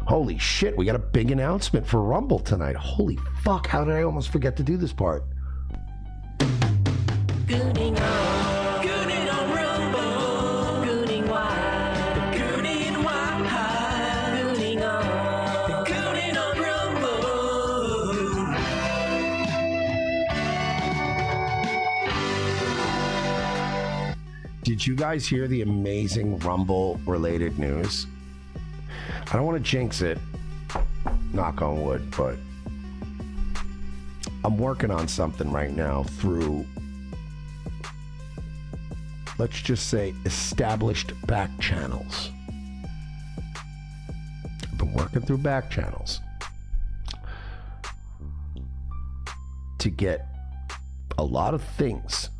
Holy shit, we got a big announcement for Rumble tonight. Holy fuck, how did I almost forget to do this part? Gooning on, gooning on Rumble, gooning why, gooning why, gooning on Rumble. Did you guys hear the amazing Rumble-related news? I don't want to jinx it, knock on wood, but I'm working on something right now through, let's just say, established back channels. I've been working through back channels to get a lot of things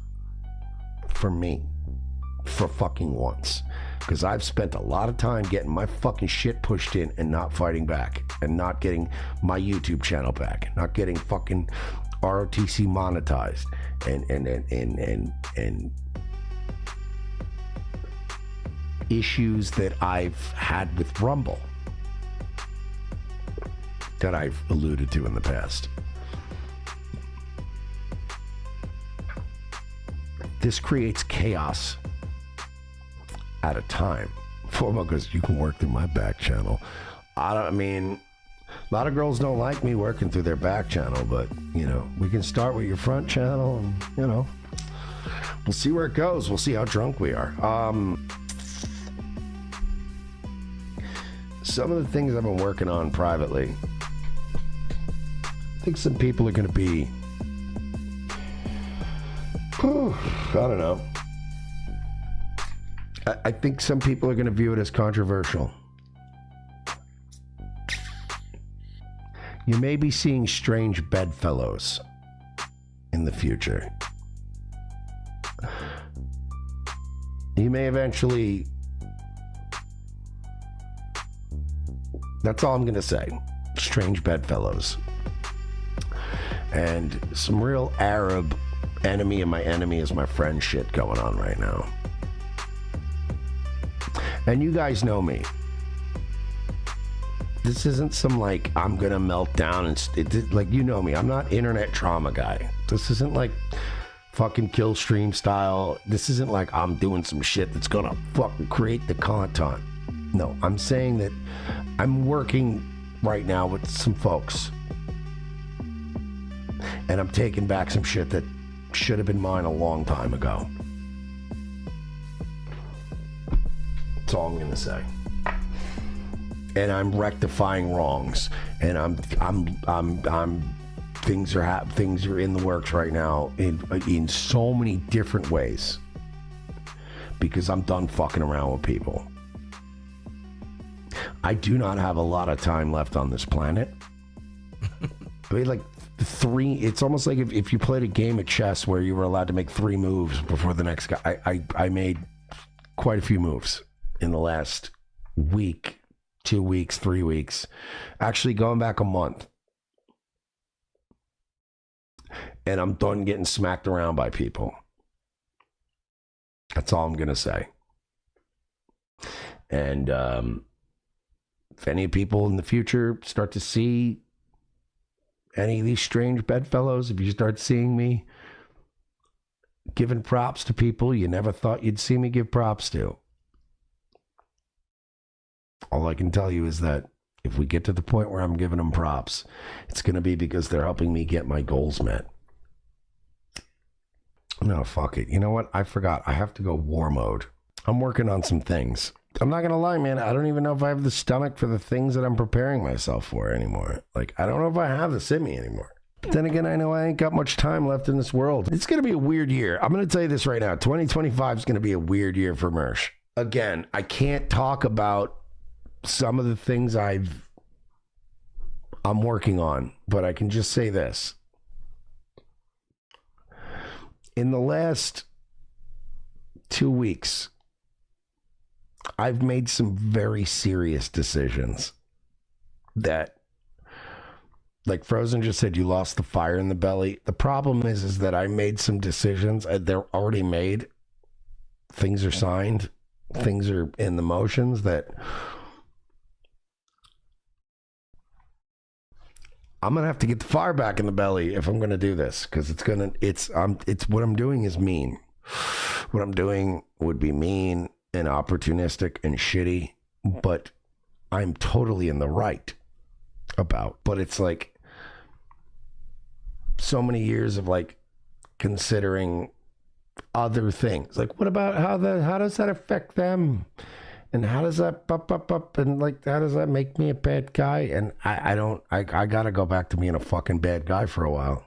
for me for fucking once. Because I've spent a lot of time getting my fucking shit pushed in and not fighting back, and not getting my YouTube channel back, not getting fucking ROTC monetized, and issues that I've had with Rumble that I've alluded to in the past. This creates chaos at a time. Because you can work through my back channel. I mean, a lot of girls don't like me working through their back channel, but, you know, we can start with your front channel and, you know, we'll see where it goes. We'll see how drunk we are. Some of the things I've been working on privately, I think some people are going to be, I don't know. I think some people are going to view it as controversial. You may be seeing strange bedfellows in the future. You may eventually... That's all I'm going to say. Strange bedfellows. And some real Arab enemy of my enemy is my friend shit going on right now. And you guys know me. This isn't some like I'm gonna melt down and like, you know me. I'm not internet trauma guy. This isn't like fucking kill stream style. This isn't like I'm doing some shit that's gonna fucking create the content. No, I'm saying that I'm working right now with some folks, and I'm taking back some shit that should have been mine a long time ago. That's all I'm gonna say. And I'm rectifying wrongs, and I'm things are in the works right now in so many different ways, because I'm done fucking around with people. I do not have a lot of time left on this planet. I mean, like it's almost like if you played a game of chess where you were allowed to make 3 moves before the next guy. I made quite a few moves in the last week, 2 weeks, 3 weeks, actually going back a month. And I'm done getting smacked around by people. That's all I'm going to say. And if any people in the future start to see any of these strange bedfellows, if you start seeing me giving props to people you never thought you'd see me give props to, all I can tell you is that if we get to the point where I'm giving them props, it's going to be because they're helping me get my goals met. No, fuck it. You know what? I forgot. I have to go war mode. I'm working on some things. I'm not going to lie, man. I don't even know if I have the stomach for the things that I'm preparing myself for anymore. Like, I don't know if I have this in me anymore. But then again, I know I ain't got much time left in this world. It's going to be a weird year. I'm going to tell you this right now. 2025 is going to be a weird year for Mersh. Again, I can't talk about some of the things I'm working on, but I can just say this. In the last 2 weeks, I've made some very serious decisions that, like Frozen just said, you lost the fire in the belly. The problem is that I made some decisions. They're already made. Things are signed. Things are in the motions that I'm gonna have to get the fire back in the belly if I'm gonna do this, because it's what I'm doing is mean. What I'm doing would be mean and opportunistic and shitty, but I'm totally in the right about. But it's like so many years of like considering other things. Like, what about how does that affect them? And how does that up and like how does that make me a bad guy? And I gotta go back to being a fucking bad guy for a while.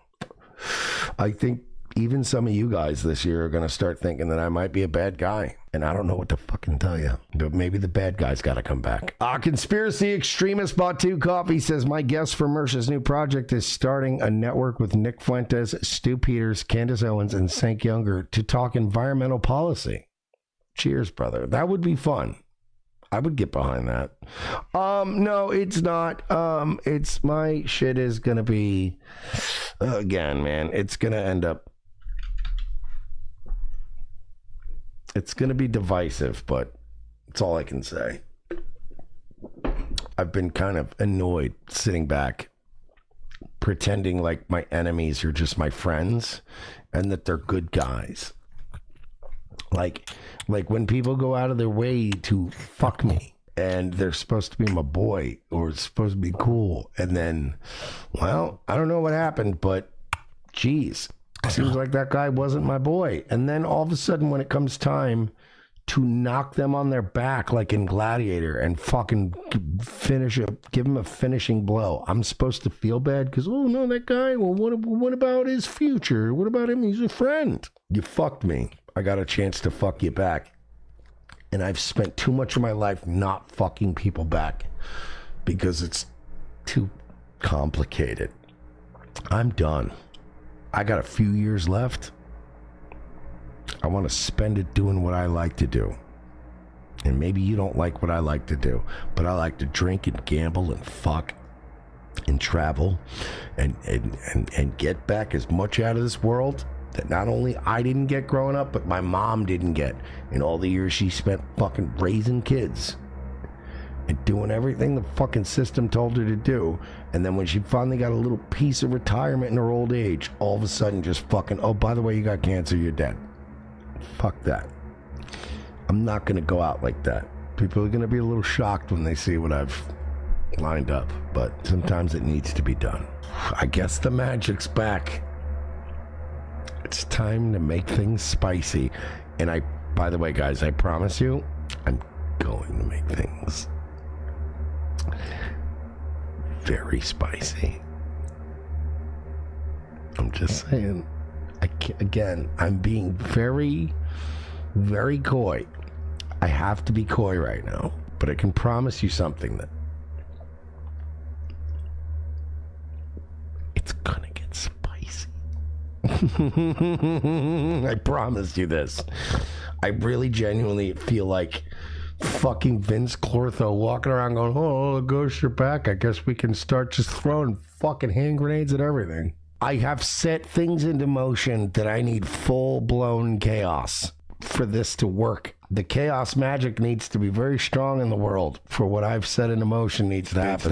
I think even some of you guys this year are gonna start thinking that I might be a bad guy. And I don't know what to fucking tell you. But maybe the bad guy's gotta come back. Conspiracy Extremist bought 2 coffee, says my guest for Mersh's new project is starting a network with Nick Fuentes, Stu Peters, Candace Owens, and Sank Younger to talk environmental policy. Cheers, brother. That would be fun. I would get behind that. No, it's not. It's my shit is gonna be, again, man, it's gonna end up, it's gonna be divisive, but it's all I can say. I've been kind of annoyed sitting back, pretending like my enemies are just my friends and that they're good guys. Like when people go out of their way to fuck me and they're supposed to be my boy or it's supposed to be cool. And then, well, I don't know what happened, but geez, seems like that guy wasn't my boy. And then all of a sudden when it comes time to knock them on their back like in Gladiator and fucking give him a finishing blow, I'm supposed to feel bad because, oh no, that guy, well, what about his future? What about him? He's a friend. You fucked me. I got a chance to fuck you back. And I've spent too much of my life not fucking people back because it's too complicated. I'm done. I got a few years left. I want to spend it doing what I like to do. And maybe you don't like what I like to do, but I like to drink and gamble and fuck and travel and get back as much out of this world that not only I didn't get growing up, but my mom didn't get in all the years she spent fucking raising kids and doing everything the fucking system told her to do. And then when she finally got a little piece of retirement in her old age, all of a sudden just fucking, oh, by the way, you got cancer, you're dead. Fuck that. I'm not gonna go out like that. People are gonna be a little shocked when they see what I've lined up, but sometimes it needs to be done. I guess the magic's back. It's time to make things spicy. And by the way, guys, I promise you, I'm going to make things very spicy. I'm just saying, I'm being very, very coy. I have to be coy right now, but I can promise you something that it's gonna get spicy. I promise you this. I really genuinely feel like fucking Vince Clortho walking around going, oh, ghosts are back. I guess we can start just throwing fucking hand grenades at everything. I have set things into motion that I need full-blown chaos for this to work. The chaos magic needs to be very strong in the world for what I've set into motion needs to happen.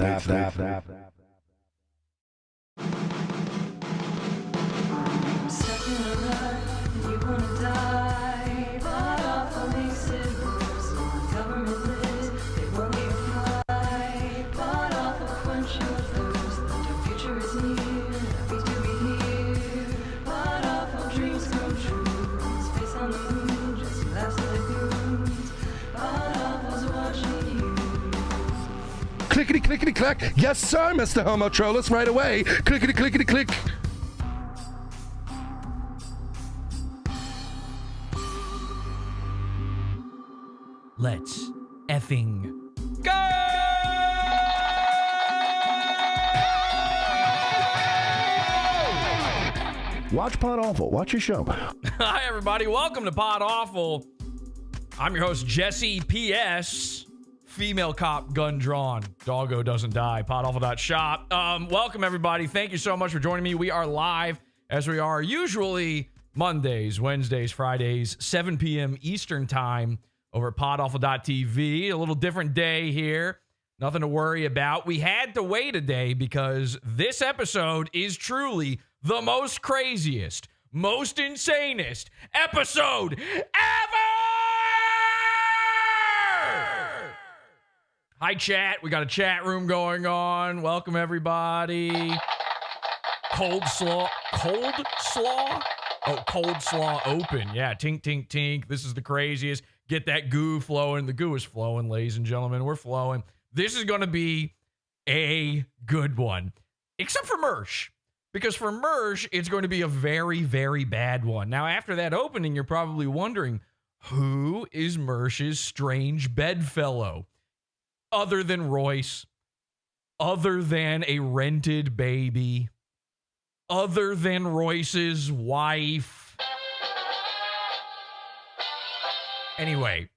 Clickety clickety clack. Yes, sir, Mr. Homo Trollus, right away. Clickety clickety click. Let's effing go! Watch Pod Awful. Watch your show. Hi, everybody. Welcome to Pod Awful. I'm your host, Jesse P.S. Female cop, gun drawn. Doggo doesn't die. PodAwful.shop. Welcome, everybody. Thank you so much for joining me. We are live, as we are usually Mondays, Wednesdays, Fridays, 7 p.m. Eastern Time over at PodAwful.tv. A little different day here. Nothing to worry about. We had to wait a day because this episode is truly the most craziest, most insanest episode ever! Hi, chat. We got a chat room going on. Welcome, everybody. Cold slaw? Oh, cold slaw open. Yeah, tink, tink, tink. This is the craziest. Get that goo flowing. The goo is flowing, ladies and gentlemen. We're flowing. This is going to be a good one. Except for Mersh. Because for Mersh, it's going to be a very, very bad one. Now, after that opening, you're probably wondering, who is Mersh's strange bedfellow? Other than Royce. Other than a rented baby. Other than Royce's wife. Anyway,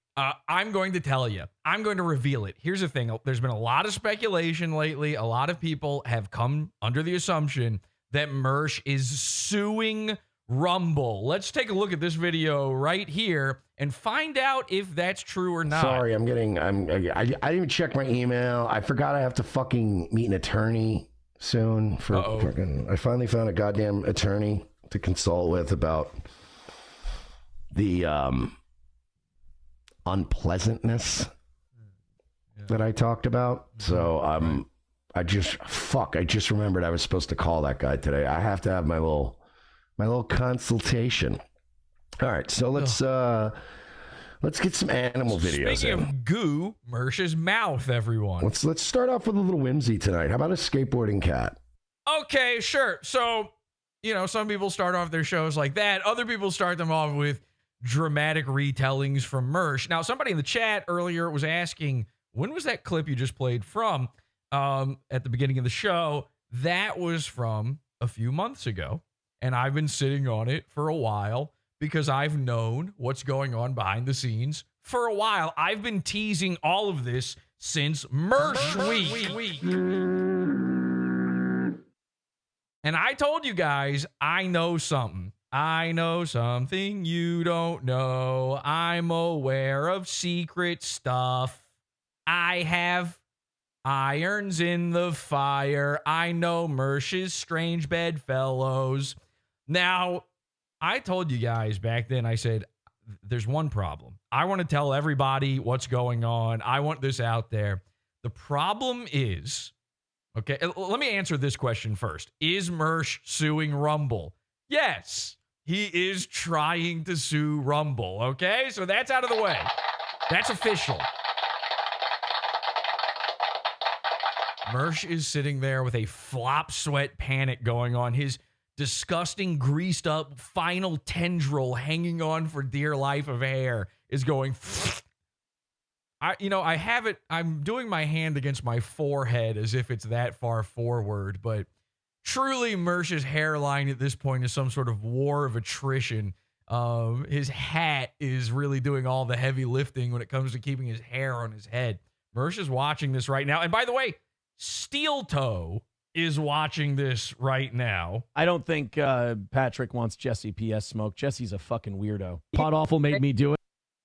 I'm going to tell you. I'm going to reveal it. Here's the thing. There's been a lot of speculation lately. A lot of people have come under the assumption that Mersh is suing Rumble. Let's take a look at this video right here and find out if that's true or not. Sorry, I didn't even check my email. I forgot I have to fucking meet an attorney soon for fucking, I finally found a goddamn attorney to consult with about the unpleasantness that I talked about. So I just remembered I was supposed to call that guy today. I have to have my little consultation. All right, so let's get some animal videos. Speaking of goo, Mersh's mouth, everyone. Let's start off with a little whimsy tonight. How about a skateboarding cat? Okay, sure. So, some people start off their shows like that. Other people start them off with dramatic retellings from Mersh. Now, somebody in the chat earlier was asking, when was that clip you just played from at the beginning of the show? That was from a few months ago, and I've been sitting on it for a while because I've known what's going on behind the scenes for a while. I've been teasing all of this since Mersh Week. And I told you guys, I know something. I know something you don't know. I'm aware of secret stuff. I have irons in the fire. I know Mersh's strange bedfellows. Now, I told you guys back then, I said, there's one problem. I want to tell everybody what's going on. I want this out there. The problem is, okay, let me answer this question first. Is Mersh suing Rumble? Yes, he is trying to sue Rumble, okay? So that's out of the way. That's official. Mersh is sitting there with a flop sweat panic going on. His disgusting, greased up final tendril hanging on for dear life of hair is going. I have it. I'm doing my hand against my forehead as if it's that far forward, but truly Mersh's hairline at this point is some sort of war of attrition. His hat is really doing all the heavy lifting when it comes to keeping his hair on his head. Mersh is watching this right now. And by the way, Steel Toe is watching this right now. I don't think Patrick wants Jesse PS smoke. Jesse's a fucking weirdo. PODAWFUL made me do it.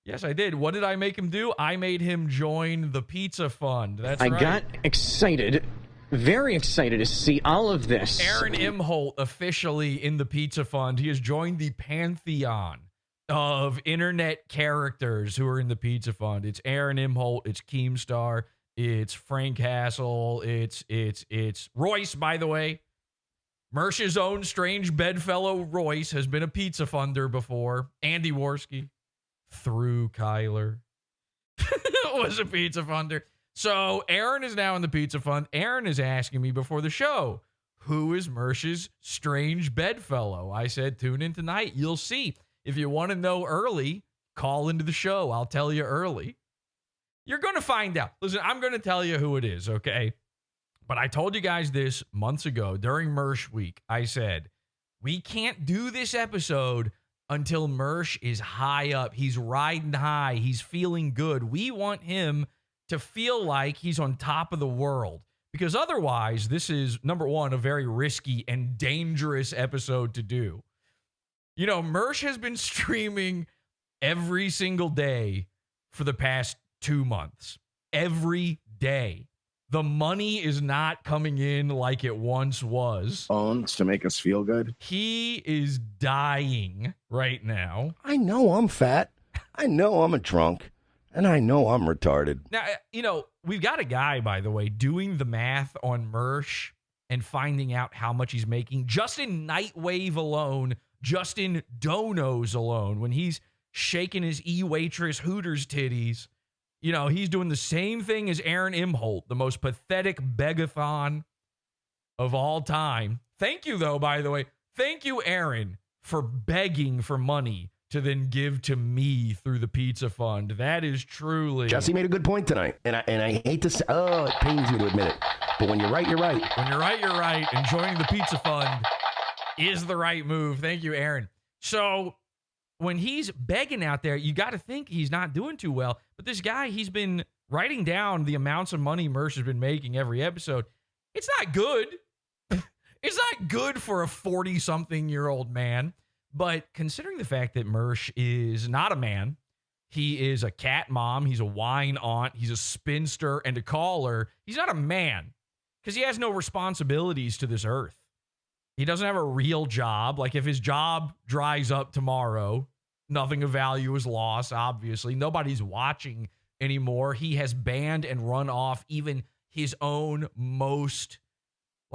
Yes, I did. What did I make him do? I made him join the Pizza Fund. That's right. I got excited, very excited to see all of this. Aaron Imholt officially in the Pizza Fund. He has joined the pantheon of internet characters who are in the Pizza Fund. It's Aaron Imholt. It's Keemstar. It's Frank Hassel. It's Royce, by the way. Mersh's own strange bedfellow Royce has been a pizza funder before. Andy Worski, through Kyler, was a pizza funder. So Aaron is now in the Pizza Fund. Aaron is asking me before the show, who is Mersh's strange bedfellow? I said, tune in tonight. You'll see. If you want to know early, call into the show. I'll tell you early. You're going to find out. Listen, I'm going to tell you who it is, okay? But I told you guys this months ago during Mersh Week. I said, we can't do this episode until Mersh is high up. He's riding high. He's feeling good. We want him to feel like he's on top of the world. Because otherwise, this is, number one, a very risky and dangerous episode to do. You know, Mersh has been streaming every single day for the past 2 months. Every day. The money is not coming in like it once was. Owns to make us feel good. He is dying right now. I know I'm fat. I know I'm a drunk. And I know I'm retarded. Now, we've got a guy, by the way, doing the math on Mersh and finding out how much he's making just in Nightwave alone, just in Donos alone, when he's shaking his E-Waitress Hooters titties. He's doing the same thing as Aaron Imholt, the most pathetic begathon of all time. Thank you, though, by the way. Thank you, Aaron, for begging for money to then give to me through the pizza fund. That is truly... Jesse made a good point tonight. And I hate to say, it pains me to admit it. But when you're right, you're right. When you're right, you're right. Enjoying the pizza fund is the right move. Thank you, Aaron. So when he's begging out there, you got to think he's not doing too well. But this guy, he's been writing down the amounts of money Mersh has been making every episode. It's not good. It's not good for a 40-something-year-old man. But considering the fact that Mersh is not a man, he is a cat mom, he's a wine aunt, he's a spinster and a caller. He's not a man because he has no responsibilities to this earth. He doesn't have a real job. Like if his job dries up tomorrow, nothing of value is lost, obviously. Nobody's watching anymore. He has banned and run off even his own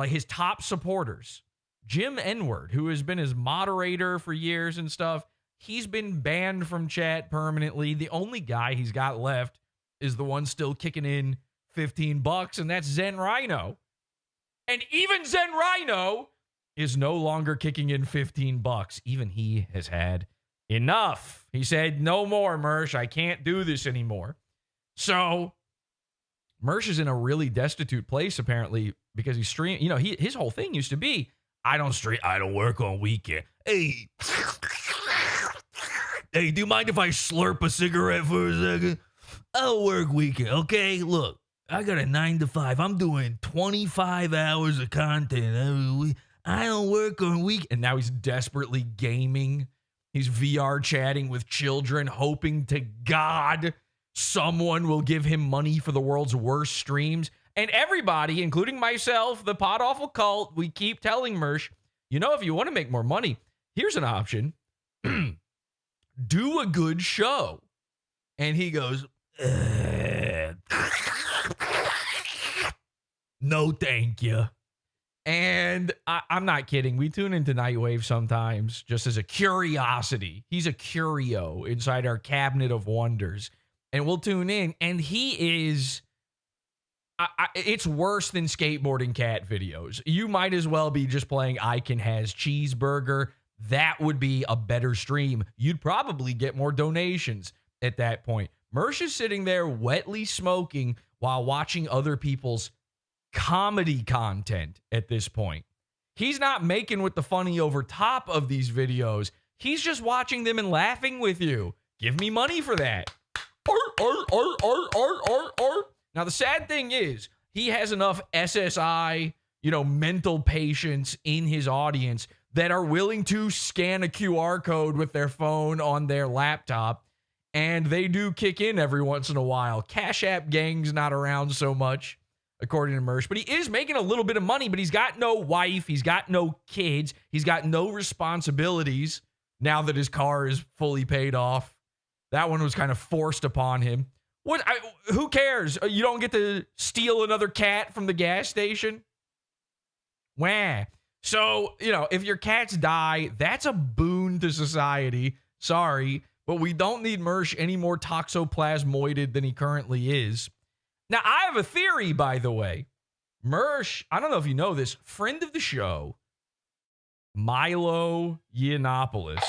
his top supporters. Jim N-Word, who has been his moderator for years and stuff, he's been banned from chat permanently. The only guy he's got left is the one still kicking in $15, and that's Zen Rhino. And even Zen Rhino is no longer kicking in $15. Even he has had enough. He said, no more, Mersh. I can't do this anymore. So Mersh is in a really destitute place, apparently, because he's streaming. His whole thing used to be, I don't stream. I don't work on weekend. Hey, do you mind if I slurp a cigarette for a second? I'll work weekend, okay? Look, I got a 9 to 5. I'm doing 25 hours of content every week. I don't work on weekend. And now he's desperately gaming. He's VR chatting with children, hoping to God someone will give him money for the world's worst streams. And everybody, including myself, the PODAWFUL cult, we keep telling Mersh, if you want to make more money, here's an option. Do a good show. And he goes, no, thank you. And I'm not kidding. We tune into Nightwave sometimes just as a curiosity. He's a curio inside our cabinet of wonders. And we'll tune in. And he is... it's worse than skateboarding cat videos. You might as well be just playing Icon Has Cheeseburger. That would be a better stream. You'd probably get more donations at that point. Mersh is sitting there wetly smoking while watching other people's comedy content at this point. He's not making with the funny over top of these videos. He's just watching them and laughing with you. Give me money for that. Now, the sad thing is, he has enough SSI, mental patients in his audience that are willing to scan a QR code with their phone on their laptop, and they do kick in every once in a while. Cash App Gang's not around so much, according to Mersh, but he is making a little bit of money, but he's got no wife, he's got no kids, he's got no responsibilities now that his car is fully paid off. That one was kind of forced upon him. Who cares? You don't get to steal another cat from the gas station? Wah. So, if your cats die, that's a boon to society. Sorry, but we don't need Mersh any more toxoplasmoided than he currently is. Now, I have a theory, by the way. Mersh, I don't know if you know this, friend of the show, Milo Yiannopoulos.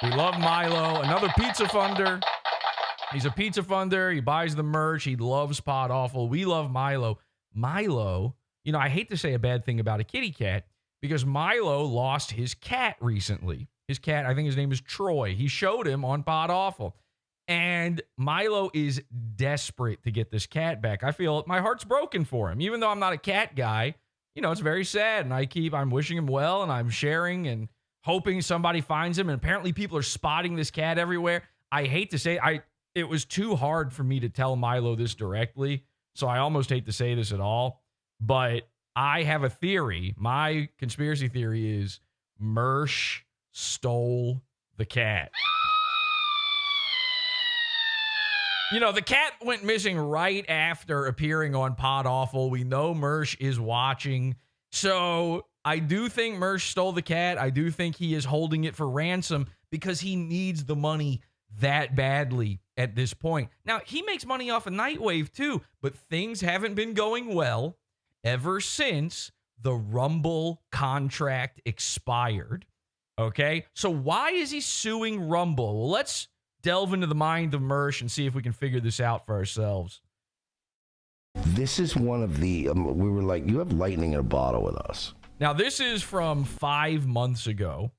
We love Milo, another pizza funder. He's a pizza funder. He buys the merch. He loves PODAWFUL. We love Milo. Milo, I hate to say a bad thing about a kitty cat because Milo lost his cat recently. His cat, I think his name is Troy. He showed him on PODAWFUL. And Milo is desperate to get this cat back. I feel my heart's broken for him. Even though I'm not a cat guy, it's very sad. And I'm wishing him well and I'm sharing and hoping somebody finds him. And apparently people are spotting this cat everywhere. I hate to say it was too hard for me to tell Milo this directly So I almost hate to say this at all, but I have a theory. My conspiracy theory is Mersh stole the cat. You know, the cat went missing right after appearing on Pod Awful. We know Mersh is watching. So I do think Mersh stole the cat. I do think he is holding it for ransom because he needs the money that badly at this point. Now, he makes money off of Nightwave too, but things haven't been going well ever since the Rumble contract expired. Okay? So why is he suing Rumble? Well, let's delve into the mind of Mersh and see if we can figure this out for ourselves. This is one of the, we were like, you have lightning in a bottle with us. Now, this is from 5 months ago,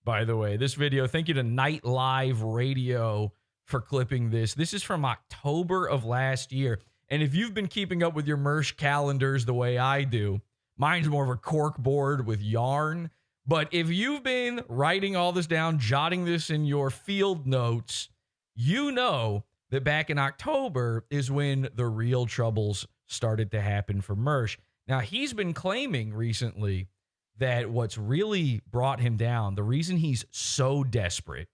by the way. This video, thank you to Night Live Radio for clipping this. This is from October of last year. And if you've been keeping up with your Mersh calendars the way I do, mine's more of a cork board with yarn. But if you've been writing all this down, jotting this in your field notes, you know that back in October is when the real troubles started to happen for Mersh. Now, he's been claiming recently that what's really brought him down, the reason he's so desperate,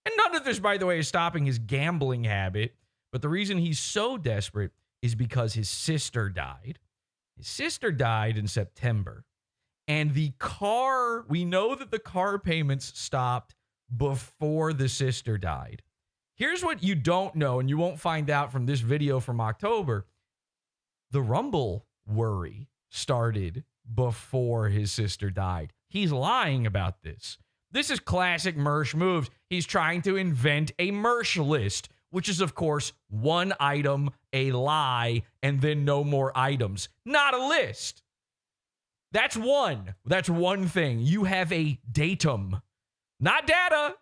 and none of this, by the way, is stopping his gambling habit, but the reason he's so desperate is because his sister died. His sister died in September. And the car, we know that the car payments stopped before the sister died. Here's what you don't know, and you won't find out from this video from October. The Rumble worry started before his sister died. He's lying about this. This is classic Mersh moves. He's trying to invent a Mersh list, which is, of course, one item, a lie, and then no more items. Not a list. That's one. That's one thing. You have a datum. Not data.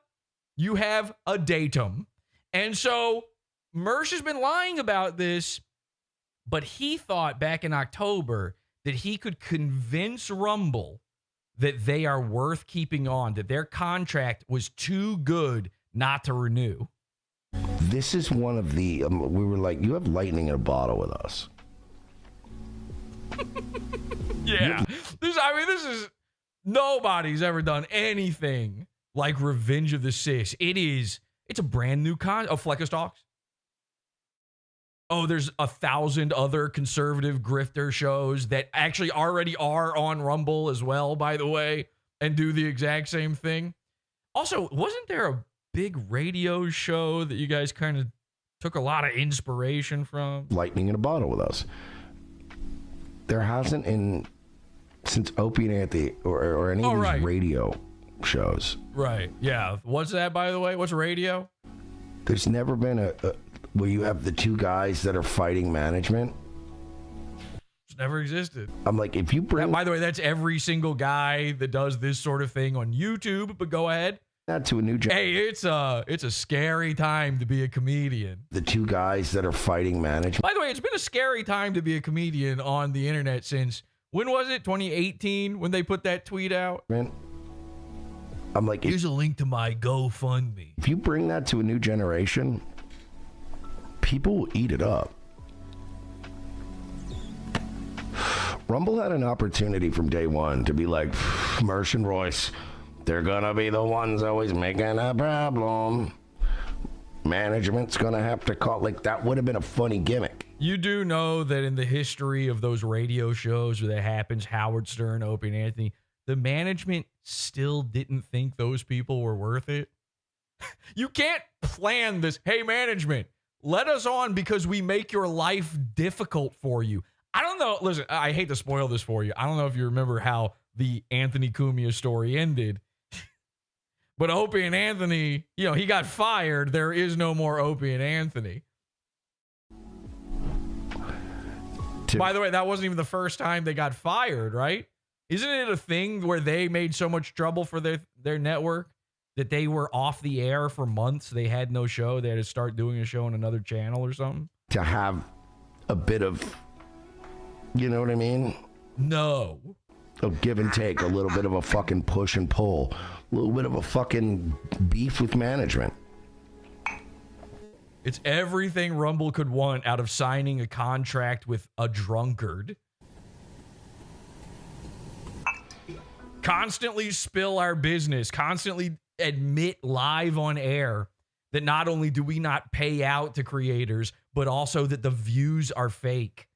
You have a datum. And so Mersh has been lying about this, but he thought back in October that he could convince Rumble that they are worth keeping on, that their contract was too good not to renew. This is one of the, we were like, you have lightning in a bottle with us. Yeah. This is, nobody's ever done anything like Revenge of the Sis. It's a brand new Fleckus Talks. Oh, there's 1,000 other conservative grifter shows that actually already are on Rumble as well, by the way, and do the exact same thing. Also, wasn't there a big radio show that you guys kind of took a lot of inspiration from? Lightning in a bottle with us. There hasn't since Opie and Anthony or any of these radio shows. Right. Yeah. What's that, by the way? What's radio? There's never been a where you have the two guys that are fighting management. It's never existed. I'm like, if you bring... by the way, that's every single guy that does this sort of thing on YouTube, but go ahead. That to a new... Hey, it's a scary time to be a comedian. The two guys that are fighting management. By the way, it's been a scary time to be a comedian on the internet since, when was it? 2018 when they put that tweet out? I'm like... Here's a link to my GoFundMe. If you bring that to a new generation, people will eat it up. Rumble had an opportunity from day one to be like, Mersh and Royce, they're gonna be the ones always making a problem. Management's gonna have to call. Like, that would have been a funny gimmick. You do know that in the history of those radio shows where that happens, Howard Stern, Opie and Anthony, the management still didn't think those people were worth it. You can't plan this. Hey, management, let us on because we make your life difficult for you. I don't know. Listen, I hate to spoil this for you. I don't know if you remember how the Anthony Cumia story ended. But Opie and Anthony, he got fired. There is no more Opie and Anthony. By the way, that wasn't even the first time they got fired, right? Isn't it a thing where they made so much trouble for their network that they were off the air for months? They had no show. They had to start doing a show on another channel or something? To have a bit of, you know what I mean? No. A give and take, a little bit of a fucking push and pull, a little bit of a fucking beef with management. It's everything Rumble could want out of signing a contract with a drunkard. Constantly spill our business, constantly admit live on air that not only do we not pay out to creators, but also that the views are fake.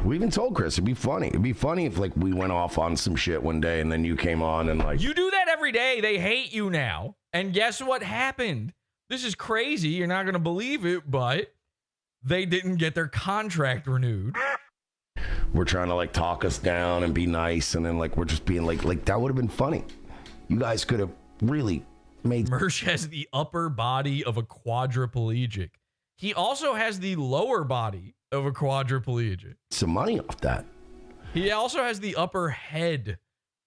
We even told Chris it'd be funny. It'd be funny if like we went off on some shit one day and then you came on and like You do that every day. They hate you now. And guess what happened? This is crazy. You're not going to believe it, but they didn't get their contract renewed. we're trying to like talk us down and be nice, and then like we're just being like that would have been funny. You guys could have really made. Mersh has the upper body of a quadriplegic. He also has the lower body of a quadriplegic. Some money off that. He also has the upper head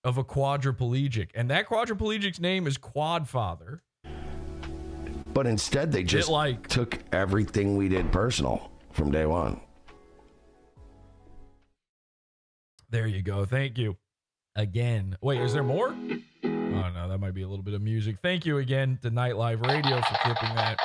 of a quadriplegic, and that quadriplegic's name is Quadfather. But instead, they just took everything we did personal from day one. There you go. Thank you again. Wait, is there more? Oh, no, that might be a little bit of music. Thank you again to Nightlife Radio for clipping that.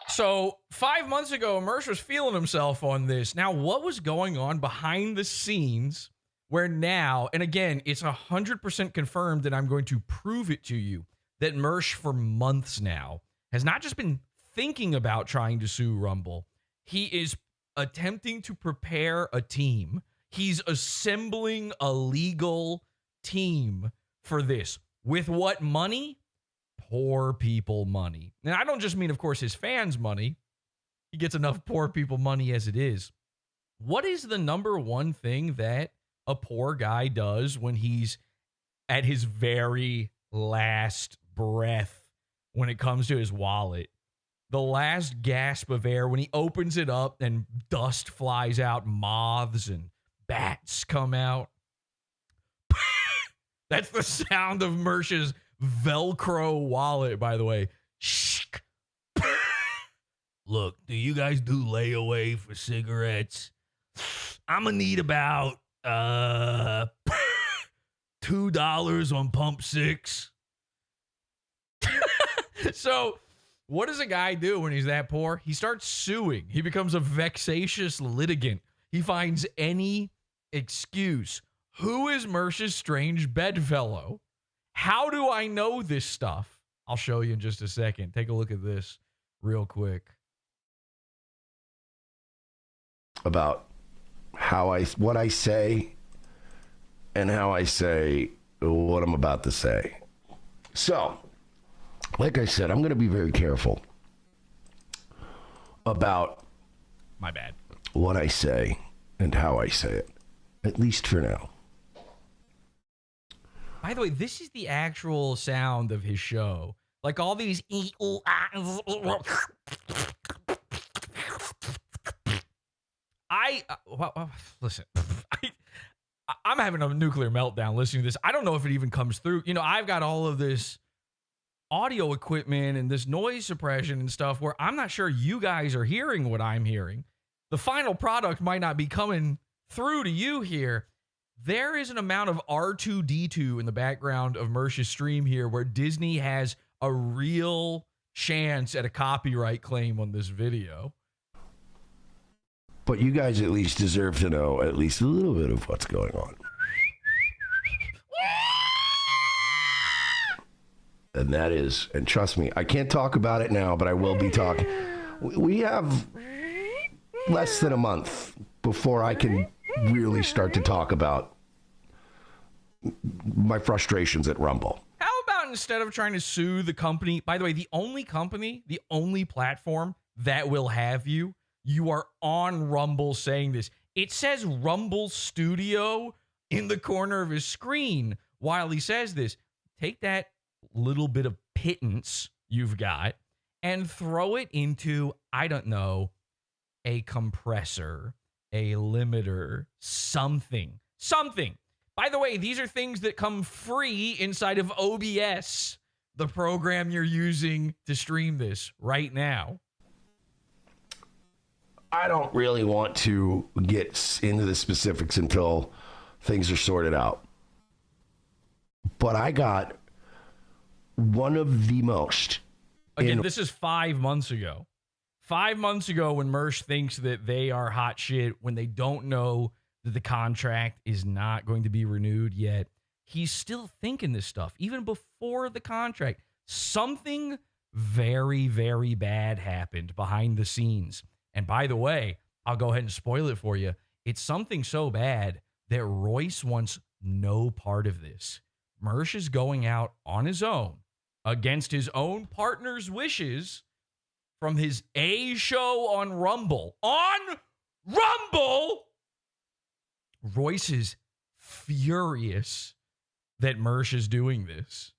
So 5 months ago, Mersh was feeling himself on this. Now, what was going on behind the scenes where now, and again, it's 100% confirmed, and I'm going to prove it to you, that Mersh for months now has not just been thinking about trying to sue Rumble, he is attempting to prepare a team. He's assembling a legal team for this. With what money? Poor people money. And I don't just mean, of course, his fans' money. He gets enough poor people money as it is. What is the number one thing that a poor guy does when he's at his very last breath when it comes to his wallet? The last gasp of air when he opens it up and dust flies out, moths and bats come out. That's the sound of Mersh's Velcro wallet, by the way. Look, do you guys do layaway for cigarettes? I'm gonna need about $2 on pump 6. So what does a guy do when he's that poor? He starts suing. He becomes a vexatious litigant. He finds any excuse. Who is Mersh's strange bedfellow? How do I know this stuff? I'll show you in just a second. Take a look at this real quick. About what I say and how I say what I'm about to say. So, like I said, I'm going to be very careful about My bad. what I say and how I say it, at least for now. By the way, this is the actual sound of his show. Like all these listen, I'm having a nuclear meltdown listening to this. I don't know if it even comes through. You know, I've got all of this audio equipment and this noise suppression and stuff where I'm not sure you guys are hearing what I'm hearing. The final product might not be coming through to you here. There is an amount of R2-D2 in the background of Mersh's stream here where Disney has a real chance at a copyright claim on this video. But you guys at least deserve to know at least a little bit of what's going on. And that is, and trust me, I can't talk about it now, but I will be talking. We have less than a month before I can really start to talk about my frustrations at Rumble. How about instead of trying to sue the company, by the way, the only platform that will have you, you are on Rumble saying this. It says Rumble Studio in the corner of his screen while he says this. Take that little bit of pittance you've got and throw it into, I don't know, a compressor, a limiter, something. By the way, these are things that come free inside of OBS, the program you're using to stream this right now. I don't really want to get into the specifics until things are sorted out. But I got one of the most. Again, this is 5 months ago. 5 months ago when Mersh thinks that they are hot shit, when they don't know that the contract is not going to be renewed yet, he's still thinking this stuff. Even before the contract, something very, very bad happened behind the scenes. And by the way, I'll go ahead and spoil it for you. It's something so bad that Royce wants no part of this. Mersh is going out on his own against his own partner's wishes from his A show on Rumble. On Rumble! Royce is furious that Mersh is doing this.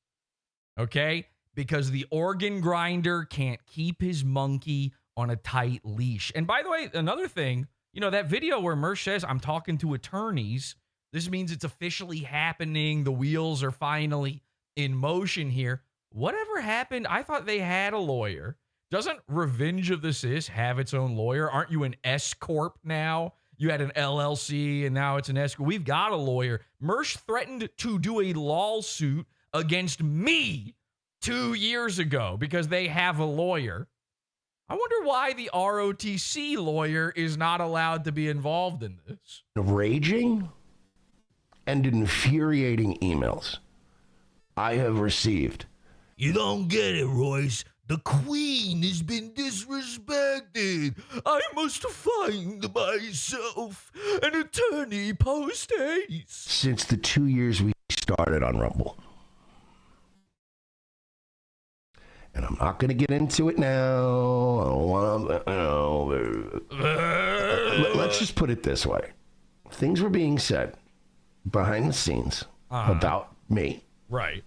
Okay? Because the organ grinder can't keep his monkey on a tight leash. And by the way, another thing, you know, that video where Mersh says, I'm talking to attorneys, this means it's officially happening. The wheels are finally in motion here. Whatever happened, I thought they had a lawyer. Doesn't Revenge of the Sis have its own lawyer? Aren't you an S Corp now? You had an LLC and now it's an S Corp. We've got a lawyer. Mersh threatened to do a lawsuit against me 2 years ago because they have a lawyer. I wonder why the ROTC lawyer is not allowed to be involved in this. Raging and infuriating emails I have received. You don't get it, Royce. The Queen has been disrespected. I must find myself an attorney post haste. Since the 2 years we started on Rumble. And I'm not going to get into it now. I don't want to, let's just put it this way. Things were being said behind the scenes about me. Right.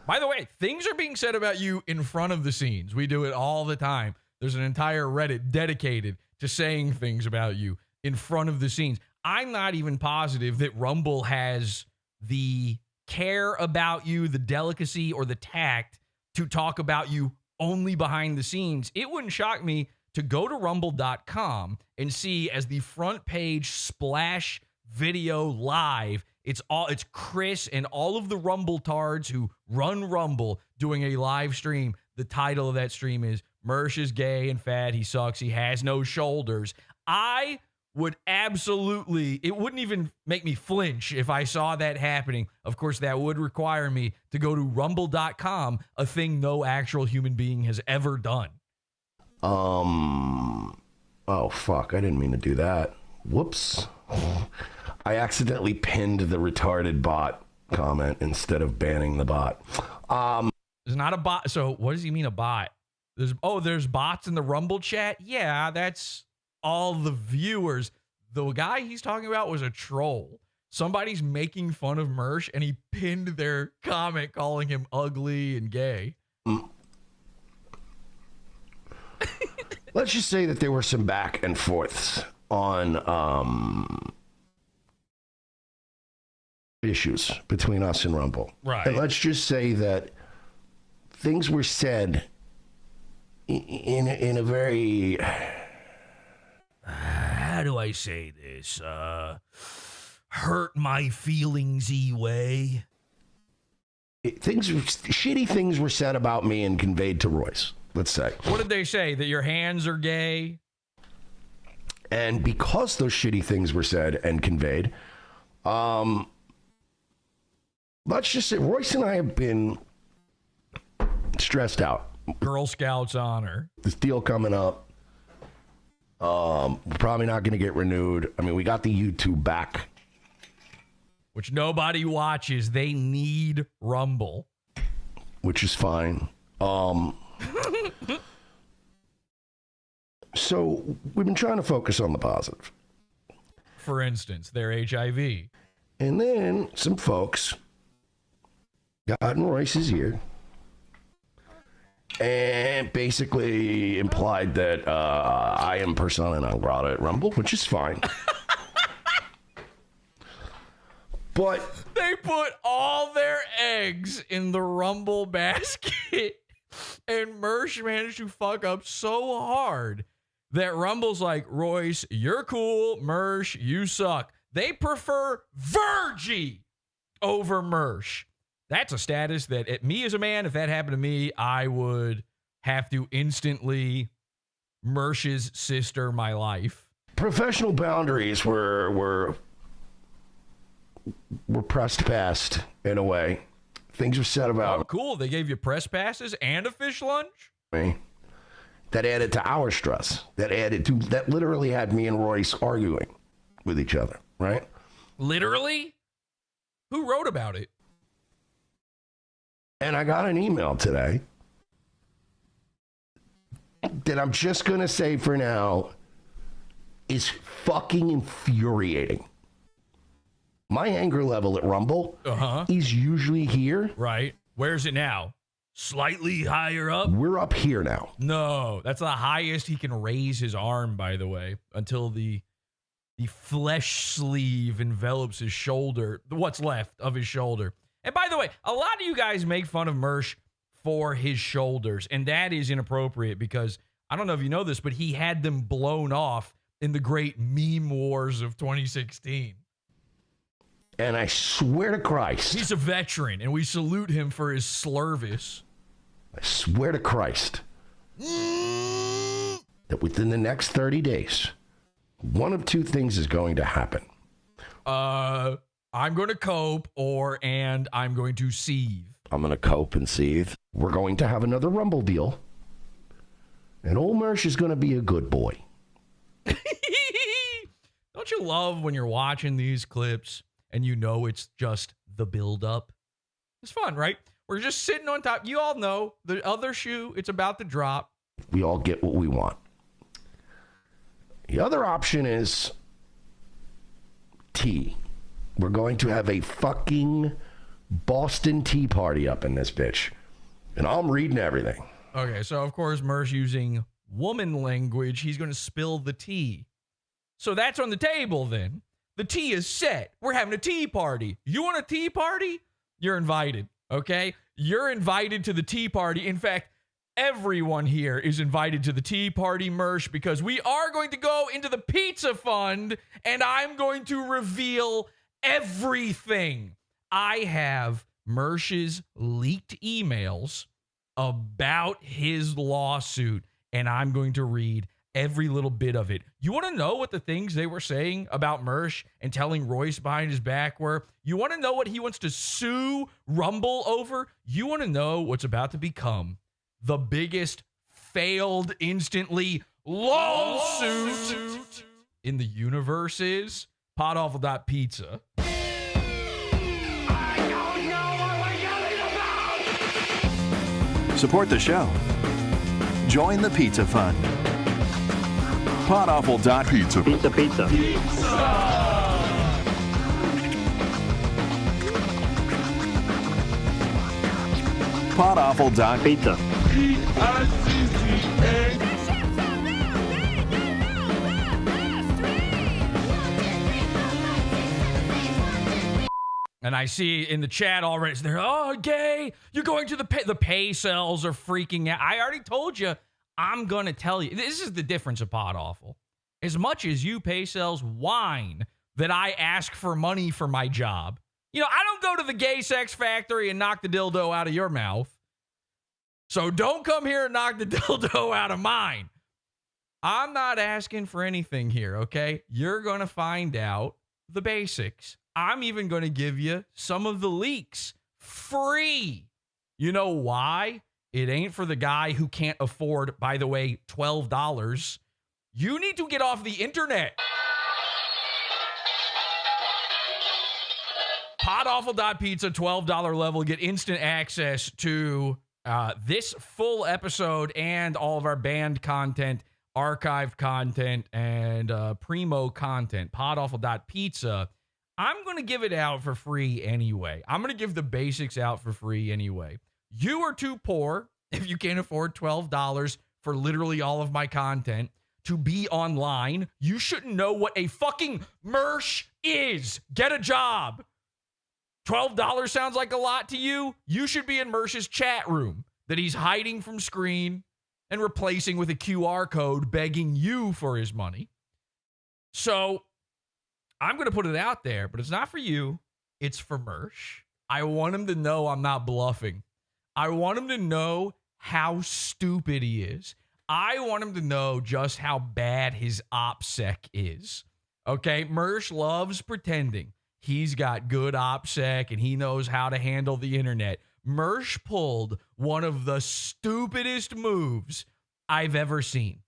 By the way, things are being said about you in front of the scenes. We do it all the time. There's an entire Reddit dedicated to saying things about you in front of the scenes. I'm not even positive that Rumble has the care about you, the delicacy, or the tact to talk about you only behind the scenes. It wouldn't shock me to go to rumble.com and see as the front page splash video live, it's Chris and all of the Rumble tards who run Rumble doing a live stream. The title of that stream is Mersh is gay and fat. He sucks. He has no shoulders. I would absolutely, it wouldn't even make me flinch if I saw that happening. Of course, that would require me to go to rumble.com, a thing no actual human being has ever done. Oh, fuck. I didn't mean to do that. Whoops. I accidentally pinned the retarded bot comment instead of banning the bot. There's not a bot. So what does he mean a bot? There's bots in the Rumble chat? Yeah, that's all the viewers. The guy he's talking about was a troll. Somebody's making fun of Mersh and he pinned their comment calling him ugly and gay. Let's just say that there were some back and forths on issues between us and Rumble. Right. And let's just say that things were said in a very... How do I say this? Hurt my feelings-y way. Shitty things were said about me and conveyed to Royce, let's say. What did they say? That your hands are gay? And because those shitty things were said and conveyed, let's just say Royce and I have been stressed out. Girl Scouts honor. This deal coming up. We're probably not going to get renewed. I mean, we got the YouTube back, Which nobody watches. They need Rumble. which is fine. So we've been trying to focus on the positive. For instance, their HIV. And then some folks got in Royce's ear and basically implied that I am persona non grata at Rumble, which is fine. But They put all their eggs in the Rumble basket, and Mersh managed to fuck up so hard that Rumble's like, Royce, you're cool. Mersh, you suck. They prefer Virgie over Mersh. That's a status that me as a man, if that happened to me, I would have to instantly Mersh's sister my life. Professional boundaries were pressed past in a way. Things were said Oh, about cool. They gave you press passes and a fish lunch? me that added to our stress. That literally had me and Royce arguing with each other, right? Literally? Who wrote about it? And I got an email today that I'm just going to say for now is fucking infuriating. My anger level at Rumble is usually here. Right. Where's it now? Slightly higher up? We're up here now. No, that's the highest he can raise his arm, by the way, until the flesh sleeve envelops his shoulder, what's left of his shoulder. And by the way, a lot of you guys make fun of Mersh for his shoulders, and that is inappropriate because I don't know if you know this, but he had them blown off in the great meme wars of 2016. And I swear to Christ. He's a veteran, and we salute him for his service. I swear to Christ that within the next 30 days, one of two things is going to happen. I'm going to cope and I'm going to seethe. I'm going to cope and seethe. We're going to have another Rumble deal. And old Mersh is going to be a good boy. Don't you love when you're watching these clips and you know it's just the build-up? It's fun, right? We're just sitting on top. You all know the other shoe, it's about to drop. We all get what we want. The other option is tea. We're going to have a fucking Boston tea party up in this bitch. And I'm reading everything. Okay, so of course, Mersh using woman language, he's going to spill the tea. So that's on the table then. The tea is set. We're having a tea party. You want a tea party? You're invited, okay? You're invited to the tea party. In fact, everyone here is invited to the tea party, Mersh, because we are going to go into the pizza fund and I'm going to reveal everything. I have Mersh's leaked emails about his lawsuit, and I'm going to read every little bit of it. You want to know what the things they were saying about Mersh and telling Royce behind his back were? You want to know what he wants to sue Rumble over? You want to know what's about to become the biggest failed instantly lawsuit in the universe is PODAWFUL.pizza. Support the show. Join the Pizza Fund. PODAWFUL.pizza. Pizza. PODAWFUL.pizza. And I see in the chat already, they're, oh, gay, you're going to the pay cells are freaking out. I already told you, I'm going to tell you. This is the difference of PodAwful. As much as you pay cells whine that I ask for money for my job, you know, I don't go to the gay sex factory and knock the dildo out of your mouth. So don't come here and knock the dildo out of mine. I'm not asking for anything here, okay? You're going to find out the basics. I'm even going to give you some of the leaks free. You know why? It ain't for the guy who can't afford, by the way, $12. You need to get off the internet. PodAwful.pizza, $12 level. Get instant access to this full episode and all of our banned content, archived content, and primo content. PodAwful.pizza. I'm going to give it out for free anyway. I'm going to give the basics out for free anyway. You are too poor if you can't afford $12 for literally all of my content to be online. You shouldn't know what a fucking Mersh is. Get a job. $12 sounds like a lot to you? You should be in Mersh's chat room that he's hiding from screen and replacing with a QR code begging you for his money. So I'm going to put it out there, but it's not for you. It's for Mersh. I want him to know I'm not bluffing. I want him to know how stupid he is. I want him to know just how bad his OPSEC is. Okay, Mersh loves pretending he's got good OPSEC and he knows how to handle the internet. Mersh pulled one of the stupidest moves I've ever seen.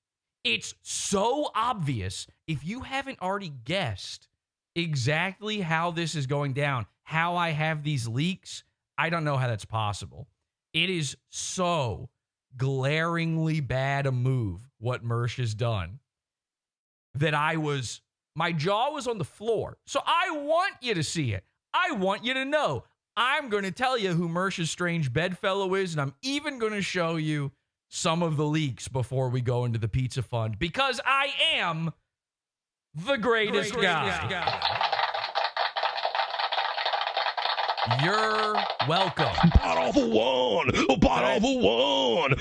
It's so obvious. If you haven't already guessed exactly how this is going down, how I have these leaks, I don't know how that's possible. It is so glaringly bad a move what Mersh has done that my jaw was on the floor. So I want you to see it. I want you to know. I'm going to tell you who Mersh's strange bedfellow is, and I'm even going to show you some of the leaks before we go into the pizza fund, because I am the greatest guy. You're welcome. PODAWFUL one. PODAWFUL one.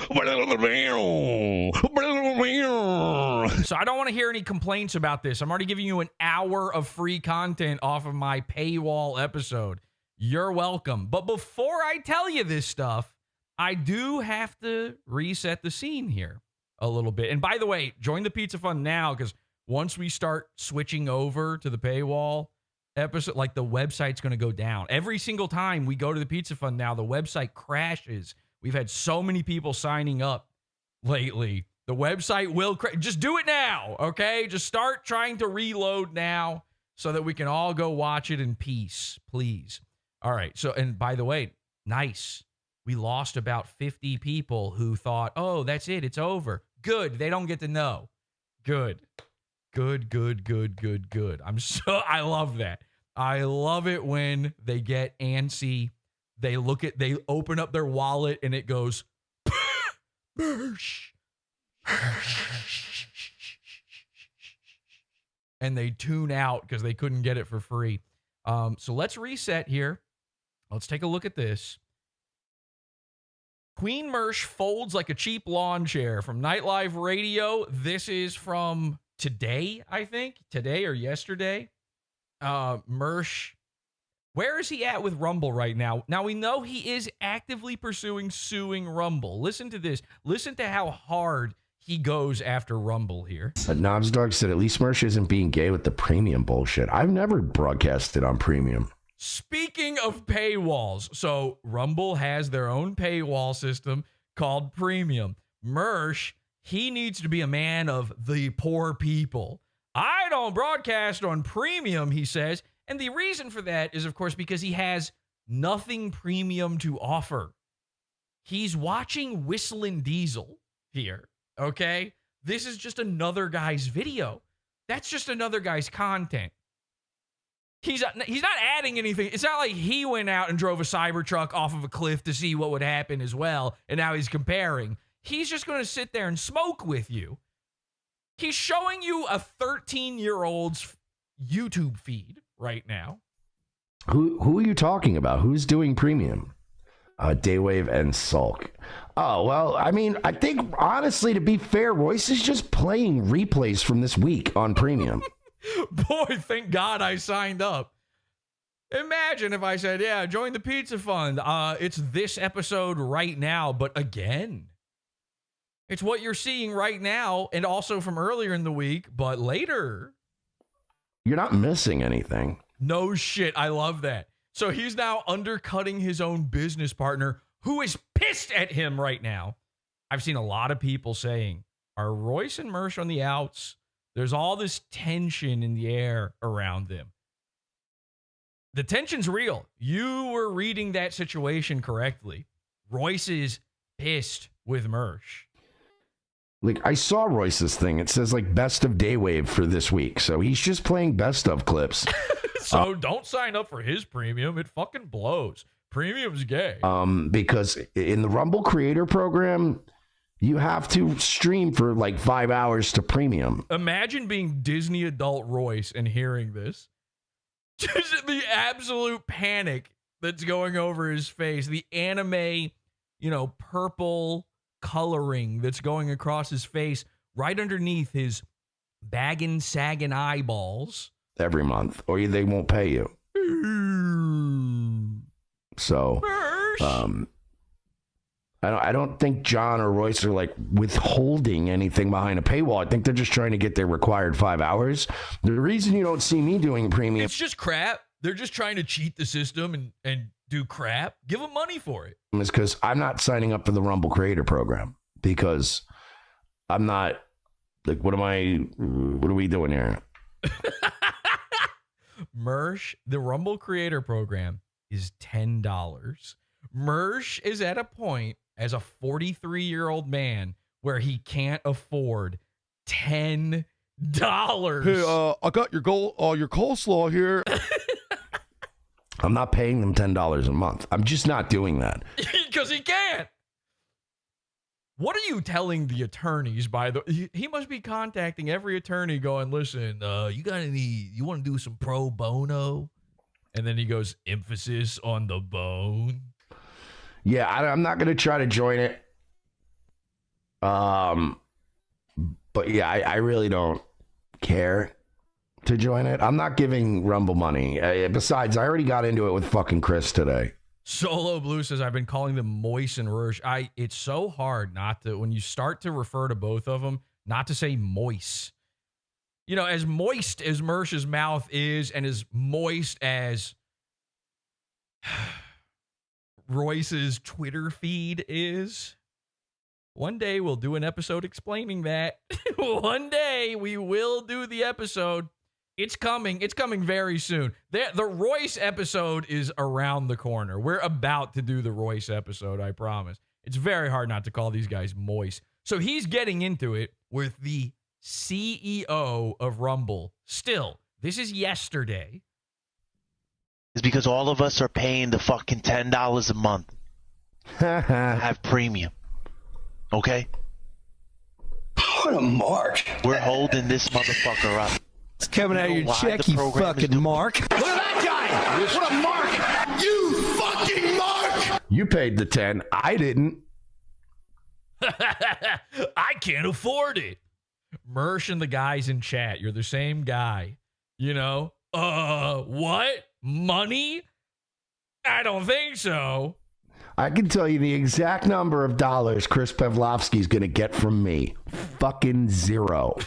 So I don't want to hear any complaints about this. I'm already giving you an hour of free content off of my paywall episode. You're welcome. But before I tell you this stuff, I do have to reset the scene here a little bit. And by the way, join the Pizza Fund now, because once we start switching over to the paywall episode, like, the website's going to go down. Every single time we go to the Pizza Fund now, the website crashes. We've had so many people signing up lately. The website will just do it now, okay? Just start trying to reload now so that we can all go watch it in peace, please. All right. So, and by the way, nice. We lost about 50 people who thought, oh, that's it. It's over. Good. They don't get to know. Good. Good. I love that. I love it when they get antsy. They open up their wallet and it goes, Mersh. And they tune out because they couldn't get it for free. So let's reset here. Let's take a look at this. Queen Mersh folds like a cheap lawn chair from Nightlife Radio. This is from today, I think. Today or yesterday. Mersh, where is he at with Rumble right now? Now, we know he is actively pursuing suing Rumble. Listen to this. Listen to how hard he goes after Rumble here. Knobs Dog said, at least Mersh isn't being gay with the premium bullshit. I've never broadcasted on premium. Speaking of paywalls, so Rumble has their own paywall system called Premium. Mersh, he needs to be a man of the poor people. I don't broadcast on Premium, he says. And the reason for that is, of course, because he has nothing premium to offer. He's watching Whistling Diesel here, okay? This is just another guy's video. That's just another guy's content. He's not adding anything. It's not like he went out and drove a Cybertruck off of a cliff to see what would happen as well, and now he's comparing. He's just going to sit there and smoke with you. He's showing you a 13-year-old's YouTube feed right now. Who are you talking about? Who's doing premium? Daywave and Sulk. Oh, well, I mean, I think, honestly, to be fair, Royce is just playing replays from this week on premium. Boy, thank God I signed up. Imagine if I said, yeah, join the Pizza Fund. It's this episode right now, but again, it's what you're seeing right now and also from earlier in the week, but later. You're not missing anything. No shit. I love that. So he's now undercutting his own business partner who is pissed at him right now. I've seen a lot of people saying, are Royce and Mersh on the outs? There's all this tension in the air around them. The tension's real. You were reading that situation correctly. Royce is pissed with Mersh. Like, I saw Royce's thing. It says, like, best of Daywave for this week. So he's just playing best of clips. So don't sign up for his premium. It fucking blows. Premium's gay. Because in the Rumble Creator Program, you have to stream for like 5 hours to premium. Imagine being Disney adult Royce and hearing this. Just the absolute panic that's going over his face. The anime, purple coloring that's going across his face right underneath his bagging, sagging eyeballs. Every month, or they won't pay you. So, Mersh. I don't think John or Royce are like withholding anything behind a paywall. I think they're just trying to get their required 5 hours. The reason you don't see me doing premium It's just crap. They're just trying to cheat the system and do crap. Give them money for it. is because I'm not signing up for the Rumble Creator Program because I'm not like, what are we doing here? Mersh, the Rumble Creator Program is $10. Mersh is at a point as a 43-year-old man where he can't afford $10. Hey, I got your coleslaw here. I'm not paying them $10 a month. I'm just not doing that. Because he can't. What are you telling the attorneys? He must be contacting every attorney going, listen, you want to do some pro bono? And then he goes, emphasis on the bone. Yeah, I'm not going to try to join it. But yeah, I really don't care to join it. I'm not giving Rumble money. Besides, I already got into it with fucking Chris today. Solo Blue says, I've been calling them Moist and Mersh. It's so hard not to, when you start to refer to both of them, not to say Moist. You know, as moist as Mersh's mouth is and as moist as Royce's Twitter feed is, one day we'll do an episode explaining that. One day we will do the episode. It's coming. It's coming very soon. The Royce episode is around the corner. We're about to do the Royce episode, I promise. It's very hard not to call these guys moist. So he's getting into it with the CEO of Rumble. Still, this is yesterday. It's because all of us are paying the fucking $10 a month to have premium. Okay? What a mark. We're holding this motherfucker up. It's coming out of your check, you fucking mark. Look at that guy. What a mark. You fucking mark. You paid the 10. I didn't. I can't afford it. Mersh and the guys in chat, you're the same guy. You know? What? Money? I don't think so. I can tell you the exact number of dollars Chris Pavlovsky's going to get from me. Fucking zero.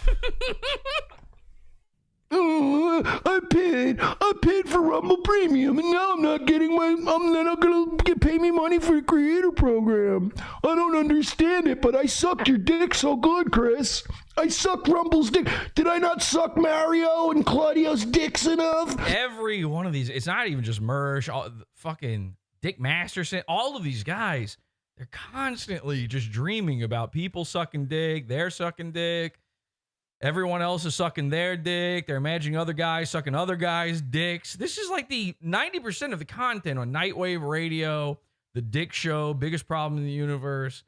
I paid for Rumble Premium, and now I'm not getting they're not going to pay me money for the creator program. I don't understand it, but I sucked your dick so good, Chris. I sucked Rumble's dick. Did I not suck Mario and Claudio's dicks enough? Every one of these, it's not even just Mersh, fucking Dick Masterson, all of these guys, they're constantly just dreaming about people sucking dick, they're sucking dick. Everyone else is sucking their dick. They're imagining other guys sucking other guys' dicks. This is like the 90% of the content on Nightwave Radio, The Dick Show, Biggest Problem in the Universe,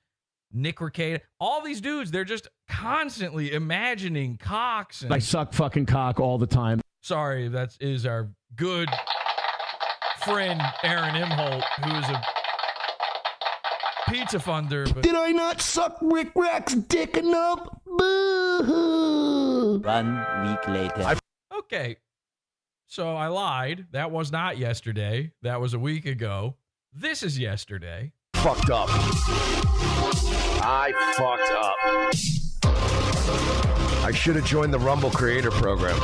Nick Ricada. All these dudes, they're just constantly imagining cocks. And I suck fucking cock all the time. sorry, that is our good friend Aaron Imholt, who is a pizza funder. But did I not suck Rick Rack's dick enough? Boo-hoo. 1 week later. Okay, so I lied. That was not yesterday. That was a week ago. This is yesterday. Fucked up. I fucked up. I should have joined the Rumble Creator Program.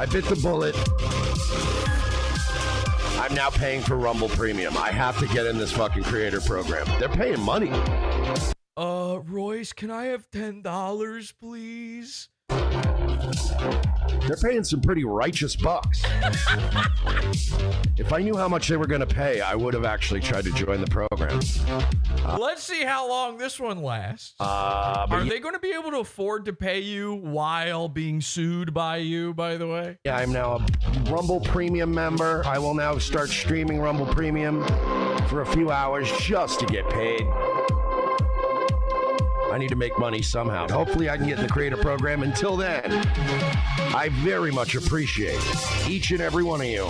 I bit the bullet. I'm now paying for Rumble Premium. I have to get in this fucking creator program. They're paying money. Royce, can I have $10, please? They're paying some pretty righteous bucks. If I knew how much they were going to pay, I would have actually tried to join the program. Let's see how long this one lasts. Are they going to be able to afford to pay you while being sued by you, by the way? Yeah, I'm now a Rumble Premium member. I will now start streaming Rumble Premium for a few hours just to get paid. I need to make money somehow. Hopefully I can get in the creator program. Until then, I very much appreciate each and every one of you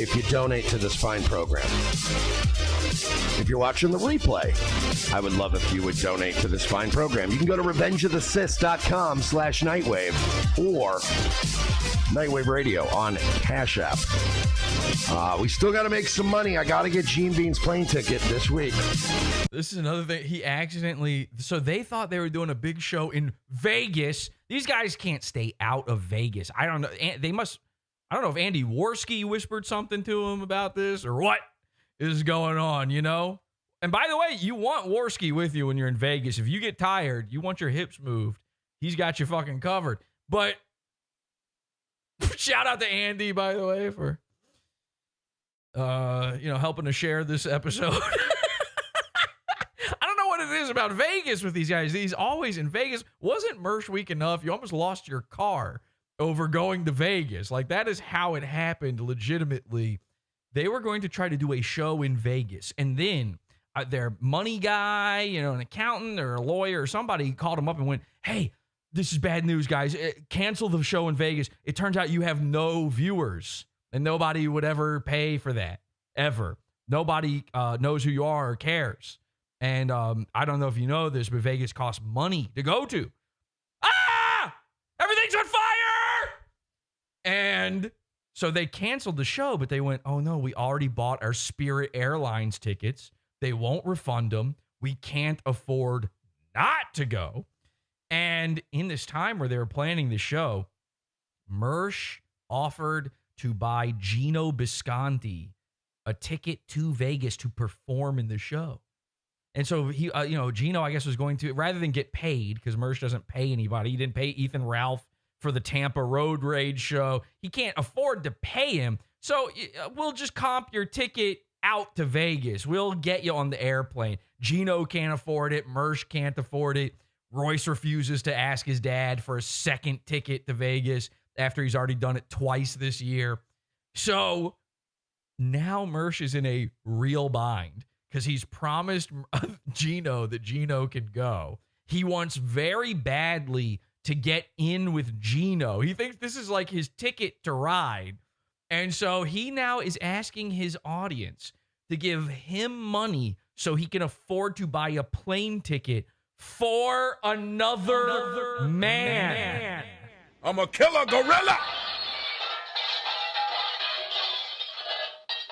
if you donate to this fine program. If you're watching the replay, I would love if you would donate to this fine program. You can go to revengeofthesis.com/Nightwave or Nightwave Radio on Cash App. We still got to make some money. I got to get Gene Bean's plane ticket this week. This is another thing. He accidentally... So they thought they were doing a big show in Vegas. These guys can't stay out of Vegas. I don't know. They must... I don't know if Andy Worski whispered something to him about this or what is going on, you know? And by the way, you want Worski with you when you're in Vegas. If you get tired, you want your hips moved, he's got you fucking covered. But shout out to Andy, by the way, for helping to share this episode. I don't know what it is about Vegas with these guys. He's always in Vegas. Wasn't Mersh week enough? You almost lost your car over going to Vegas. Like, that is how it happened legitimately. They were going to try to do a show in Vegas, and then their money guy, an accountant or a lawyer or somebody called him up and went, "Hey, this is bad news, guys. Cancel the show in Vegas. It turns out you have no viewers, and nobody would ever pay for that, ever. Nobody knows who you are or cares. And I don't know if you know this, but Vegas costs money to go to. Everything's on fire!" And so they canceled the show, but they went, "Oh no, we already bought our Spirit Airlines tickets. They won't refund them. We can't afford not to go." And in this time where they were planning the show, Mersh offered to buy Gino Bisconti a ticket to Vegas to perform in the show. And so he, Gino, I guess, was going to, rather than get paid, because Mersh doesn't pay anybody. He didn't pay Ethan Ralph for the Tampa Road Rage show. He can't afford to pay him. So we'll just comp your ticket out to Vegas. We'll get you on the airplane. Gino can't afford it. Mersh can't afford it. Royce refuses to ask his dad for a second ticket to Vegas after he's already done it twice this year. So now Mersh is in a real bind because he's promised Gino that Gino can go. He wants very badly to get in with Gino. He thinks this is like his ticket to ride. And so he now is asking his audience to give him money so he can afford to buy a plane ticket for another man. I'm a killer gorilla.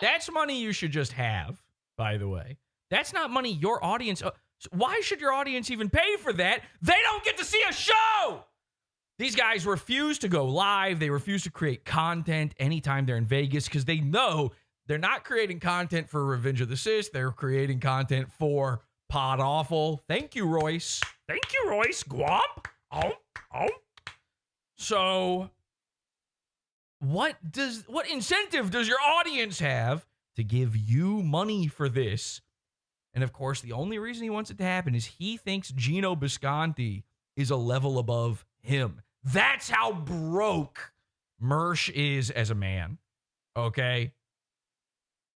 That's money you should just have, by the way. That's not money your audience... Why should your audience even pay for that? They don't get to see a show! These guys refuse to go live. They refuse to create content anytime they're in Vegas because they know they're not creating content for Revenge of the Sis. They're creating content for PODAWFUL. Thank you, Royce. Thank you, Royce. Guap. Oh. So, what incentive does your audience have to give you money for this? And of course, the only reason he wants it to happen is he thinks Gino Bisconti is a level above him. That's how broke Mersh is as a man. Okay?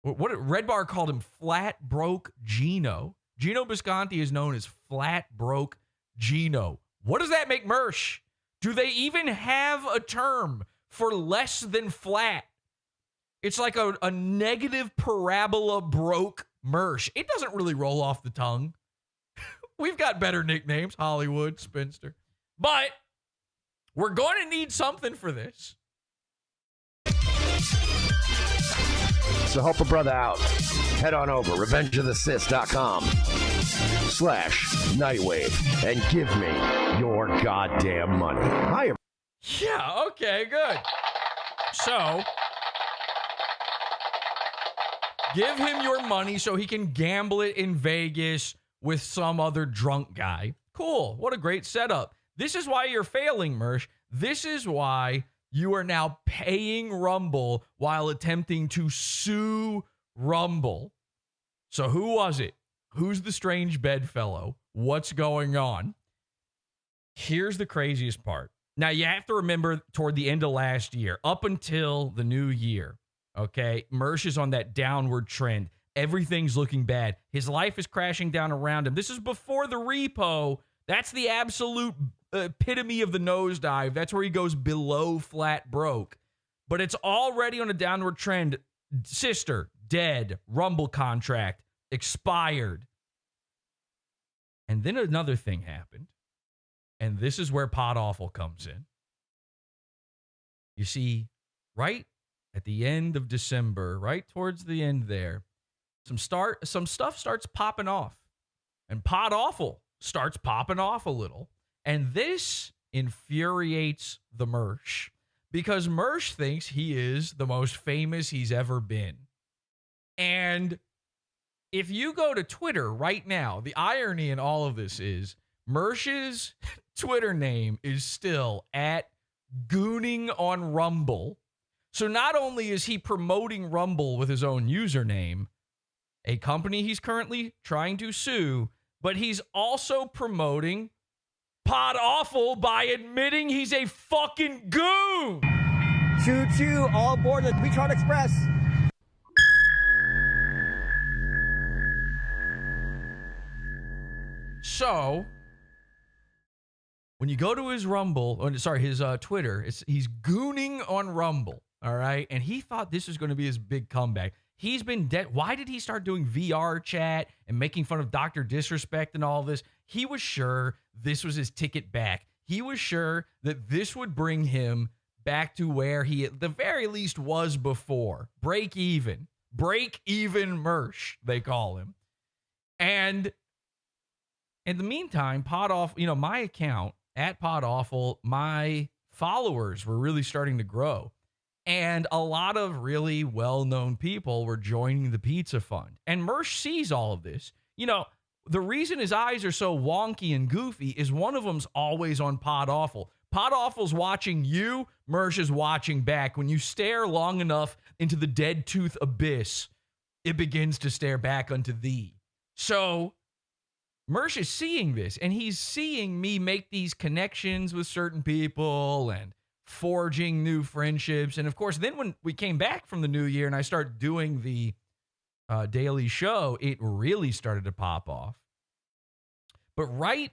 What Red Bar called him flat broke Gino. Gino Bisconti is known as flat broke Gino. What does that make Mersh? Do they even have a term for less than flat? It's like a negative parabola broke Mersh. It doesn't really roll off the tongue. We've got better nicknames, Hollywood, Spinster. But we're going to need something for this. So help a brother out. Head on over, revengeofthesis.com/Nightwave and give me your goddamn money. Hi. Yeah, okay, good. So, give him your money so he can gamble it in Vegas with some other drunk guy. Cool. What a great setup. This is why you're failing, Mersh. This is why you are now paying Rumble while attempting to sue Rumble. So who was it? Who's the strange bedfellow? What's going on? Here's the craziest part. Now, you have to remember toward the end of last year, up until the new year, okay, Mersh is on that downward trend. Everything's looking bad. His life is crashing down around him. This is before the repo. That's the absolute epitome of the nosedive. That's where he goes below flat broke. But it's already on a downward trend. Sister, dead. Rumble contract, expired. And then another thing happened. And this is where PODAWFUL comes in. You see, right at the end of December, right towards the end there, some stuff starts popping off. And PODAWFUL starts popping off a little. And this infuriates the Mersh. Because Mersh thinks he is the most famous he's ever been. And if you go to Twitter right now, the irony in all of this is Mersh's Twitter name is still at Gooning on Rumble. So not only is he promoting Rumble with his own username, a company he's currently trying to sue, but he's also promoting PODAWFUL by admitting he's a fucking goon. Choo choo, all aboard the Beachheart Express. So, when you go to his his Twitter, he's gooning on Rumble, all right? And he thought this was going to be his big comeback. He's been dead. Why did he start doing VR chat and making fun of Dr. Disrespect and all this? He was sure this was his ticket back. He was sure that this would bring him back to where he at the very least was before. Break even Mersh, they call him. And in the meantime, PODAWFUL, my account at PODAWFUL, my followers were really starting to grow. And a lot of really well-known people were joining the Pizza Fund. And Mersh sees all of this. The reason his eyes are so wonky and goofy is one of them's always on PODAWFUL. PODAWFUL's watching you, Mersh is watching back. When you stare long enough into the dead tooth abyss, it begins to stare back unto thee. So Mersh is seeing this, and he's seeing me make these connections with certain people and forging new friendships. And of course, then when we came back from the new year and I started doing the daily show, it really started to pop off. But right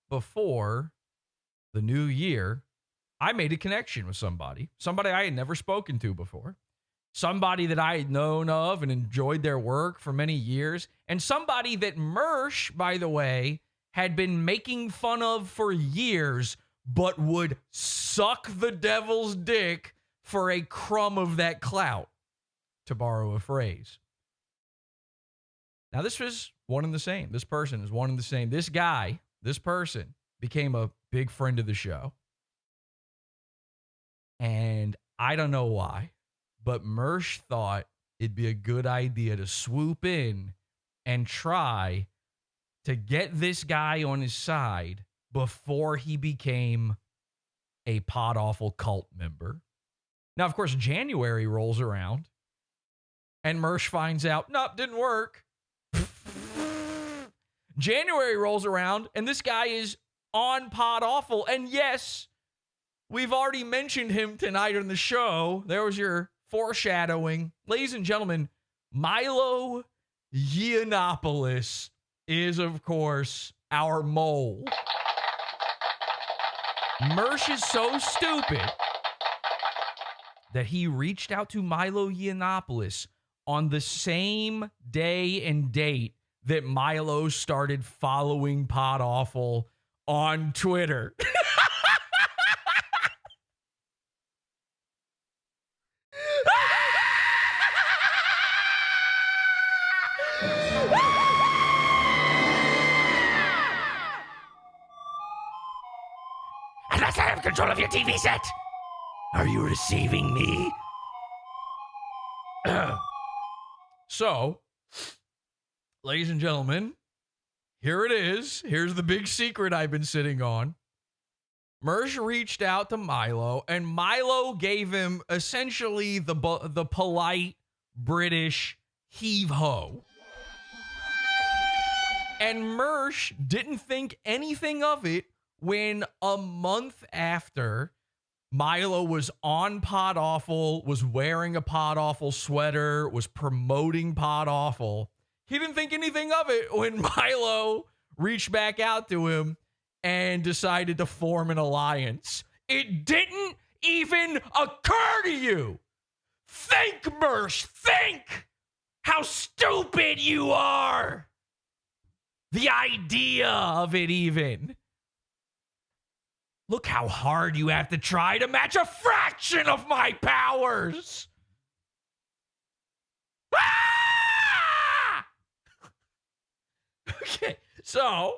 before the new year, I made a connection with somebody I had never spoken to before, somebody that I had known of and enjoyed their work for many years, and somebody that Mersh, by the way, had been making fun of for years, but would suck the devil's dick for a crumb of that clout, to borrow a phrase. Now, this was one and the same. This person is one and the same. This person became a big friend of the show. And I don't know why, but Mersh thought it'd be a good idea to swoop in and try to get this guy on his side before he became a PODAWFUL cult member. Now, of course, January rolls around, and Mersh finds out, nope, didn't work. January rolls around, and this guy is on PODAWFUL. And yes, we've already mentioned him tonight on the show. There was your foreshadowing. Ladies and gentlemen, Milo Yiannopoulos is, of course, our mole. Mersh is so stupid that he reached out to Milo Yiannopoulos on the same day and date that Milo started following PODAWFUL on Twitter. Unless I have control of your TV set. Are you receiving me? So, ladies and gentlemen, here it is. Here's the big secret I've been sitting on. Mersh reached out to Milo, and Milo gave him essentially the polite British heave-ho. And Mersh didn't think anything of it when a month after Milo was on PODAWFUL, was wearing a PODAWFUL sweater, was promoting PODAWFUL. He didn't think anything of it when Milo reached back out to him and decided to form an alliance. It didn't even occur to you. Think, Mersh, think! How stupid you are! The idea of it, even. Look how hard you have to try to match a fraction of my powers! Ah! Okay, so...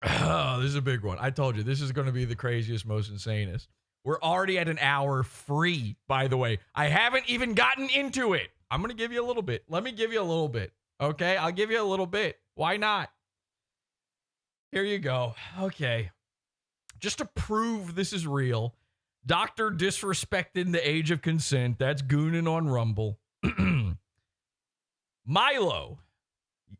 Oh, this is a big one. I told you, this is going to be the craziest, most insanest. We're already at an hour free, by the way. I haven't even gotten into it. I'm going to give you a little bit. Let me give you a little bit. Okay? I'll give you a little bit. Why not? Here you go. Okay. Just to prove this is real, Dr. Disrespecting the Age of Consent. That's gooning on Rumble. Milo.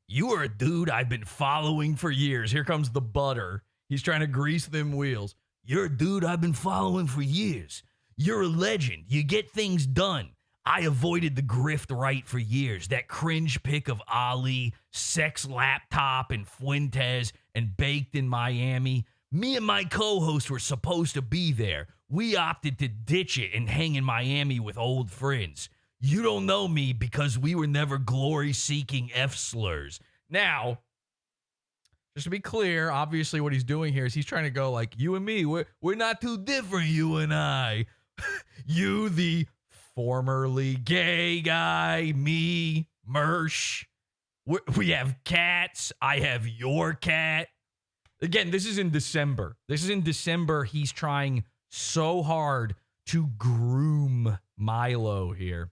You are a dude I've been following for years. Here comes the butter. He's trying to grease them wheels. You're a dude I've been following for years. You're a legend. You get things done. I avoided the grift right for years. That cringe pic of Ali, sex laptop, and Fuentes, and baked in Miami. Me and my co-host were supposed to be there. We opted to ditch it and hang in Miami with old friends. You don't know me because we were never glory-seeking F-slurs. Now, just to be clear, obviously what he's doing here is he's trying to go like, you and me, we're not too different, you and I. You, the formerly gay guy, me, Mersh. We have cats. I have your cat. Again, this is in December. He's trying so hard to groom Milo here.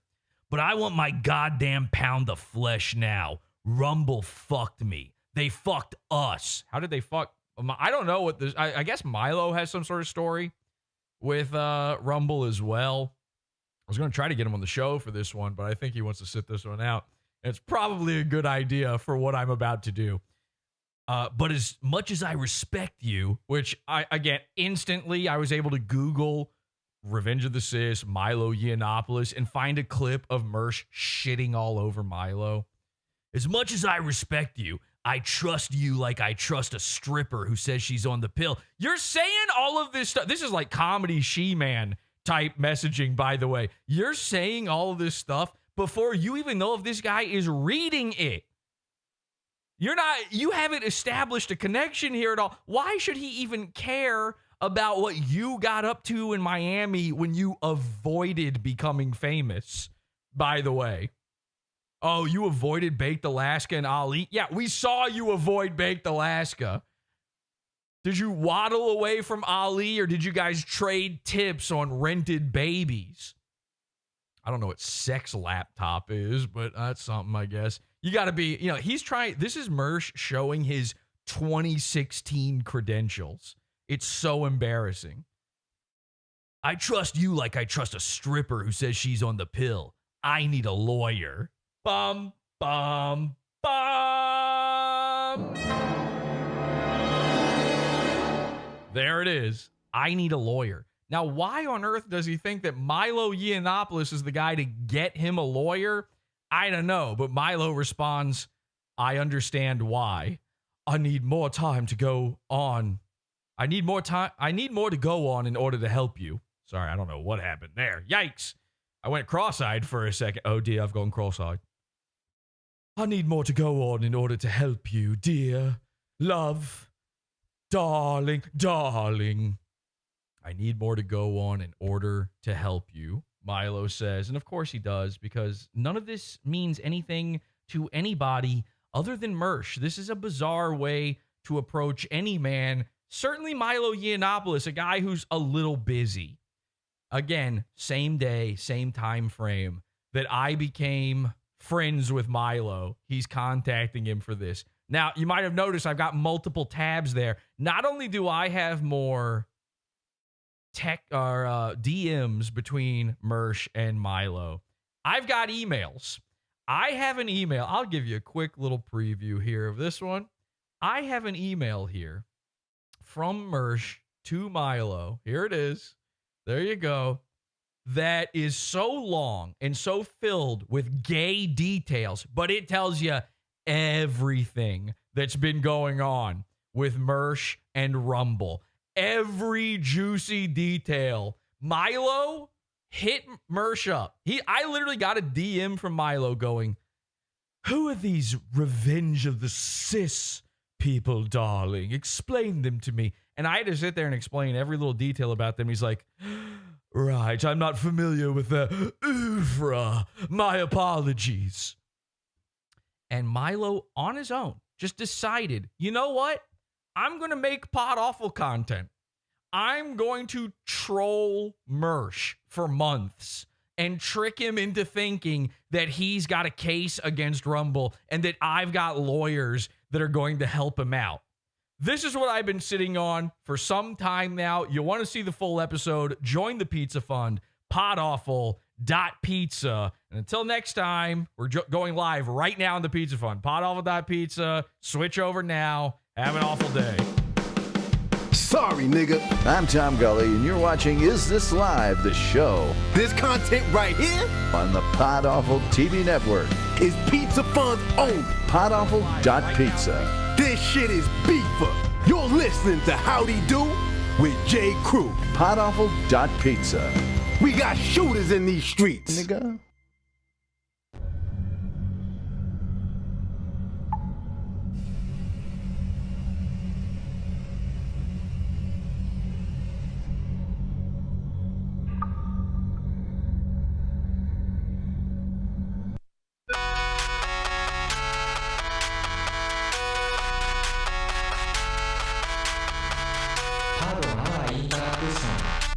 But I want my goddamn pound of flesh now. Rumble fucked me. They fucked us. How did they fuck? I don't know what this... I guess Milo has some sort of story with Rumble as well. I was going to try to get him on the show for this one, but I think he wants to sit this one out. And it's probably a good idea for what I'm about to do. But as much as I respect you, which instantly I was able to Google Revenge of the Sis, Milo Yiannopoulos, and find a clip of Mersh shitting all over Milo. As much as I respect you, I trust you like I trust a stripper who says she's on the pill. You're saying all of this stuff. This is like comedy she-man type messaging, by the way. You're saying all of this stuff before you even know if this guy is reading it. You haven't established a connection here at all. Why should he even care about what you got up to in Miami when you avoided becoming famous, by the way? Oh, you avoided Baked Alaska and Ali? Yeah, we saw you avoid Baked Alaska. Did you waddle away from Ali, or did you guys trade tips on rented babies? I don't know what sex laptop is, but that's something, I guess. You got to be, he's trying. This is Mersh showing his 2016 credentials. It's so embarrassing. I trust you like I trust a stripper who says she's on the pill. I need a lawyer. Bum, bum, bum. There it is. I need a lawyer. Now, why on earth does he think that Milo Yiannopoulos is the guy to get him a lawyer? I don't know, but Milo responds, I understand why. I need more time to go on. I need more to go on in order to help you. Sorry, I don't know what happened there. Yikes. I went cross-eyed for a second. Oh, dear, I've gone cross-eyed. I need more to go on in order to help you, dear. Love. Darling. I need more to go on in order to help you, Milo says. And of course he does, because none of this means anything to anybody other than Mersh. This is a bizarre way to approach any man. Certainly Milo Yiannopoulos, a guy who's a little busy. Again, same day, same time frame that I became friends with Milo. He's contacting him for this. Now, you might have noticed I've got multiple tabs there. Not only do I have more DMs between Mersh and Milo, I've got emails. I have an email. I'll give you a quick little preview here of this one. I have an email here from Mersh to Milo. Here it is. There you go. That is so long and so filled with gay details, but it tells you everything that's been going on with Mersh and Rumble. Every juicy detail. Milo hit Mersh up. I literally got a DM from Milo going, "Who are these Revenge of the Cis people, darling? Explain them to me." And I had to sit there and explain every little detail about them. He's like, "Right, I'm not familiar with the oeuvre. My apologies." And Milo, on his own, just decided, you know what? I'm going to make Pod Awful content. I'm going to troll Mersh for months and trick him into thinking that he's got a case against Rumble and that I've got lawyers that are going to help him out. This is what I've been sitting on for some time now. You want to see the full episode, join the Pizza Fund, podawful.pizza. And until next time, we're going live right now on the Pizza Fund. Podawful.pizza. Switch over now. Have an awful day. Sorry, nigga. I'm Tom Gully, and you're watching Is This Live, the show. This content right here on the Pod Awful TV network is Pizza Fund's own. Podawful.pizza. This shit is beefer. You're listening to Howdy Do with J. Crew. Podawful.pizza. We got shooters in these streets. Nigga. Paddle high in the sun.